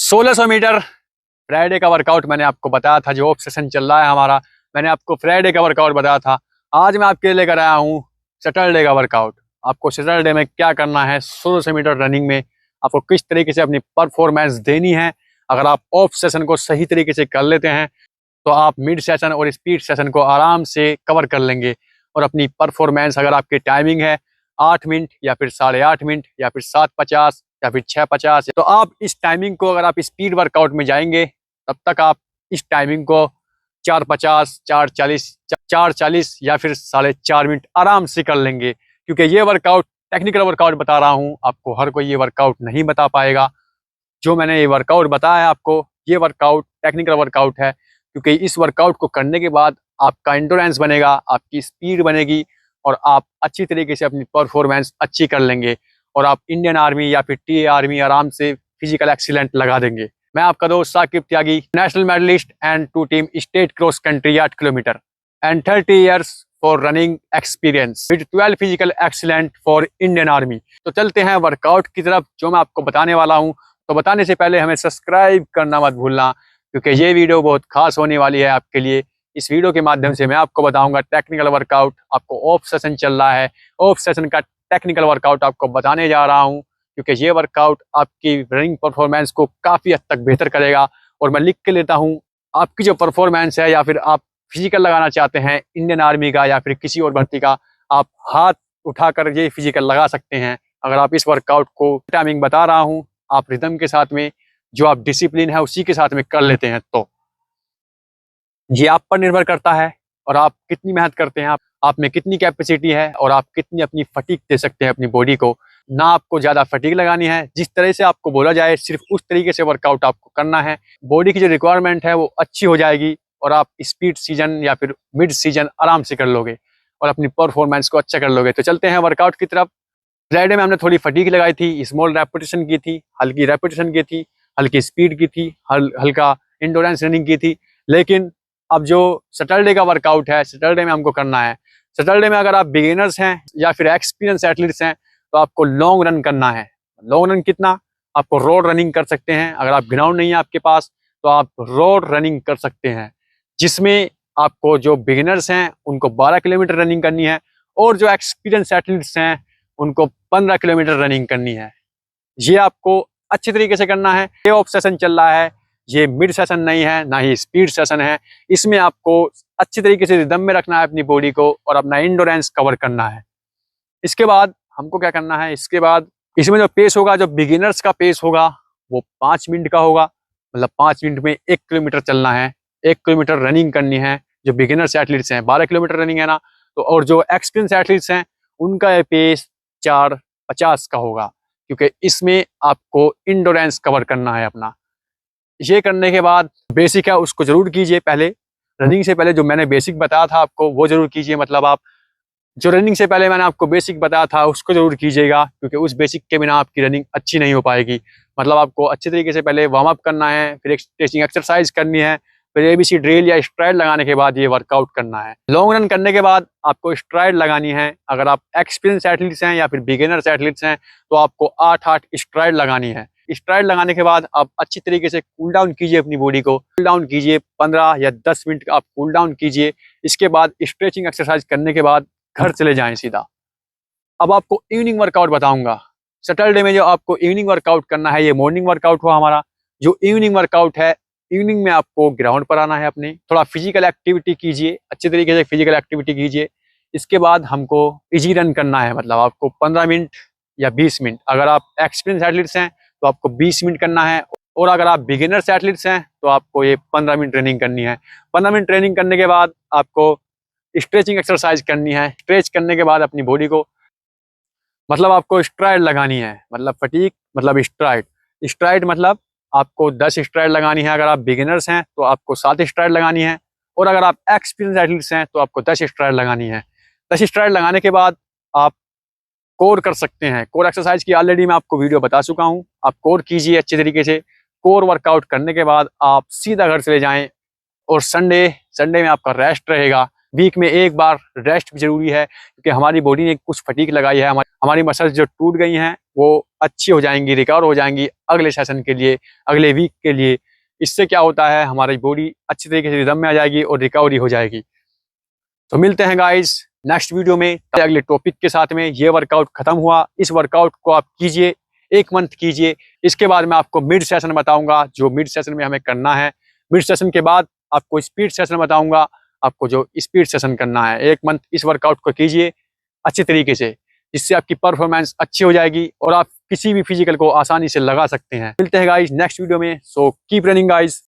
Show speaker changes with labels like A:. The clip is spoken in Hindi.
A: 1600 मीटर फ्राइडे का वर्कआउट मैंने आपको बताया था, जो ऑफ सेशन चल रहा है हमारा। मैंने आपको फ्राइडे का वर्कआउट बताया था। आज मैं आपके लिए लेकर आया हूँ सैटरडे का वर्कआउट। आपको सैटरडे में क्या करना है, 1600 मीटर रनिंग में आपको किस तरीके से अपनी परफॉर्मेंस देनी है। अगर आप ऑफ सेशन को सही तरीके से कर लेते हैं तो आप मिड सेशन और स्पीड सेशन को आराम से कवर कर लेंगे। और अपनी परफॉर्मेंस, अगर आपकी टाइमिंग है 8 मिनट या फिर 8.5 मिनट या फिर 7:50 या फिर 6:50, तो आप इस टाइमिंग को, अगर आप स्पीड वर्कआउट में जाएंगे तब तक आप इस टाइमिंग को 4:50, 4:40 या फिर 4.5 मिनट आराम से कर लेंगे। क्योंकि ये वर्कआउट टेक्निकल वर्कआउट बता रहा हूँ, आपको हर कोई ये वर्कआउट नहीं बता पाएगा। जो मैंने ये वर्कआउट बताया है आपको, ये वर्कआउट टेक्निकल वर्कआउट है। क्योंकि इस वर्कआउट को करने के बाद आपका एंडोरेंस बनेगा, आपकी स्पीड बनेगी और आप अच्छी तरीके से अपनी परफॉर्मेंस अच्छी कर लेंगे। और आप इंडियन आर्मी या फिर टीए आर्मी आराम से फिजिकल एक्सीलेंट लगा देंगे। मैं आपका दोस्त Saqib Tyagi, national medalist and 2 team state cross country 8 kilometre and 30 years for running experience with 12 physical excellent for Indian Army. तो चलते हैं वर्कआउट की तरफ, जो मैं आपको बताने वाला हूँ। तो बताने से पहले हमें सब्सक्राइब करना मत भूलना, क्योंकि ये वीडियो बहुत खास होने वाली है आपके लिए। इस वीडियो के माध्यम से मैं आपको बताऊंगा टेक्निकल वर्कआउट। आपको ऑफ सेशन चल रहा है, ऑफ सेशन का टेक्निकल वर्कआउट आपको बताने जा रहा हूं, क्योंकि ये वर्कआउट आपकी रनिंग परफॉर्मेंस को काफ़ी हद तक बेहतर करेगा। और मैं लिख के लेता हूं, आपकी जो परफॉर्मेंस है या फिर आप फिजिकल लगाना चाहते हैं इंडियन आर्मी का या फिर किसी और भर्ती का, आप हाथ उठाकर ये फिजिकल लगा सकते हैं। अगर आप इस वर्कआउट को टाइमिंग बता रहा हूँ, आप रिदम के साथ में, जो आप डिसिप्लिन है उसी के साथ में कर लेते हैं, तो ये आप पर निर्भर करता है। और आप कितनी मेहनत करते हैं, आप में कितनी कैपेसिटी है और आप कितनी अपनी फटीग दे सकते हैं अपनी बॉडी को। ना आपको ज़्यादा फटीग लगानी है, जिस तरह से आपको बोला जाए सिर्फ उस तरीके से वर्कआउट आपको करना है। बॉडी की जो रिक्वायरमेंट है वो अच्छी हो जाएगी और आप स्पीड सीजन या फिर मिड सीजन आराम से कर लोगे और अपनी परफॉर्मेंस को अच्छा कर लोगे। तो चलते हैं वर्कआउट की तरफ। फ्राइडे में हमने थोड़ी फटीग लगाई थी, स्मॉल रेपिटेशन की थी, हल्की रेपिटेशन की थी, हल्की स्पीड की थी, हल्का इंडोरेंस रनिंग की थी। लेकिन अब जो सैटरडे का वर्कआउट है, सैटरडे में हमको करना है। सैटरडे में अगर आप बिगिनर्स हैं या फिर एक्सपीरियंस एथलीट्स हैं तो आपको लॉन्ग रन करना है। लॉन्ग रन कितना, आपको रोड रनिंग कर सकते हैं। अगर आप ग्राउंड नहीं है आपके पास तो आप रोड रनिंग कर सकते हैं, जिसमें आपको जो बिगिनर्स हैं उनको 12 किलोमीटर रनिंग करनी है और जो एक्सपीरियंस एथलीट्स हैं उनको 15 किलोमीटर रनिंग करनी है। ये आपको अच्छी तरीके से करना है। ये ऑफ सेशन चल रहा है, ये मिड सेशन नहीं है, ना ही स्पीड सेशन है। इसमें आपको अच्छी तरीके से रिदम में रखना है अपनी बॉडी को और अपना इंडोरेंस कवर करना है। इसके बाद हमको क्या करना है, इसके बाद इसमें जो पेस होगा, जो बिगिनर्स का पेस होगा वो 5 मिनट का होगा। मतलब 5 मिनट में 1 किलोमीटर चलना है, 1 किलोमीटर रनिंग करनी है। जो बिगिनर्स एथलीट्स हैं 12 किलोमीटर रनिंग है ना, तो और जो एक्सपीरियंस एथलीट्स हैं उनका ये पेस 4:50 का होगा, क्योंकि इसमें आपको इंडोरेंस कवर करना है अपना। ये करने के बाद बेसिक है उसको जरूर कीजिए। पहले रनिंग से पहले जो मैंने बेसिक बताया था आपको वो जरूर कीजिए। मतलब आप जो रनिंग से पहले मैंने आपको बेसिक बताया था उसको जरूर कीजिएगा, क्योंकि उस बेसिक के बिना आपकी रनिंग अच्छी नहीं हो पाएगी। मतलब आपको अच्छे तरीके से पहले वार्म अप करना है, फिर एक स्ट्रेचिंग एक्सरसाइज करनी है, फिर एबीसी ड्रिल या स्ट्राइड लगाने के बाद ये वर्कआउट करना है। लॉन्ग रन करने के बाद आपको स्ट्राइड लगानी है। अगर आप एक्सपीरियंस एथलीट्स हैं या फिर बिगिनर्स एथलीट्स हैं तो आपको 8-8 स्ट्राइड लगानी है। स्ट्राइड लगाने के बाद आप अच्छी तरीके से कूल डाउन कीजिए अपनी बॉडी को। कूल डाउन कीजिए 15 या 10 मिनट का आप कूल डाउन कीजिए। इसके बाद स्ट्रेचिंग एक्सरसाइज करने के बाद घर चले जाएं सीधा। अब आपको इवनिंग वर्कआउट बताऊंगा। सैटरडे में जो आपको इवनिंग वर्कआउट करना है, ये मॉर्निंग वर्कआउट हुआ हमारा। जो इवनिंग वर्कआउट है, इवनिंग में आपको ग्राउंड पर आना है, अपने थोड़ा फिजिकल एक्टिविटी कीजिए, अच्छे तरीके से फिजिकल एक्टिविटी कीजिए। इसके बाद हमको इजी रन करना है। मतलब आपको 15 मिनट या 20 मिनट, अगर आप एक्सपीरियंस एथलीट्स हैं तो आपको 20 मिनट करना है, और अगर आप बिगिनर्स एथलीट्स हैं तो आपको ये 15 मिनट ट्रेनिंग करनी है। 15 मिनट ट्रेनिंग करने के बाद आपको स्ट्रेचिंग एक्सरसाइज करनी है। स्ट्रेच करने के बाद अपनी बॉडी को, मतलब आपको स्ट्राइड लगानी है। मतलब फटीग मतलब स्ट्राइड। स्ट्राइड मतलब आपको 10 स्ट्राइड लगानी है। अगर आप बिगिनर्स हैं तो आपको 7 स्ट्राइड लगानी है, और अगर आप एक्सपीरियंस एथलीट्स हैं तो आपको 10 स्ट्राइड लगानी है। 10 स्ट्राइड लगाने के बाद आप कोर कर सकते हैं। कोर एक्सरसाइज की ऑलरेडी मैं आपको वीडियो बता चुका हूँ। आप कोर कीजिए अच्छे तरीके से। कोर वर्कआउट करने के बाद आप सीधा घर चले जाएं, और संडे में आपका रेस्ट रहेगा। वीक में एक बार रेस्ट भी जरूरी है, क्योंकि हमारी बॉडी ने कुछ फटीक लगाई है, हमारी मसल्स जो टूट गई हैं वो अच्छी हो जाएंगी, रिकवर हो जाएंगी अगले सेशन के लिए, अगले वीक के लिए। इससे क्या होता है, हमारी बॉडी अच्छी तरीके से रिदम में आ जाएगी और रिकवरी हो जाएगी। तो मिलते हैं गाइस नेक्स्ट वीडियो में अगले टॉपिक के साथ में। ये वर्कआउट खत्म हुआ, इस वर्कआउट को आप कीजिए, 1 मंथ कीजिए। इसके बाद मैं आपको मिड सेशन बताऊंगा, जो मिड सेशन में हमें करना है। मिड सेशन के बाद आपको स्पीड सेशन बताऊंगा, आपको जो स्पीड सेशन करना है। 1 मंथ इस वर्कआउट को कीजिए अच्छे तरीके से, जिससे आपकी परफॉर्मेंस अच्छी हो जाएगी और आप किसी भी फिजिकल को आसानी से लगा सकते हैं। मिलते हैं गाइस नेक्स्ट वीडियो में। So keep running guys.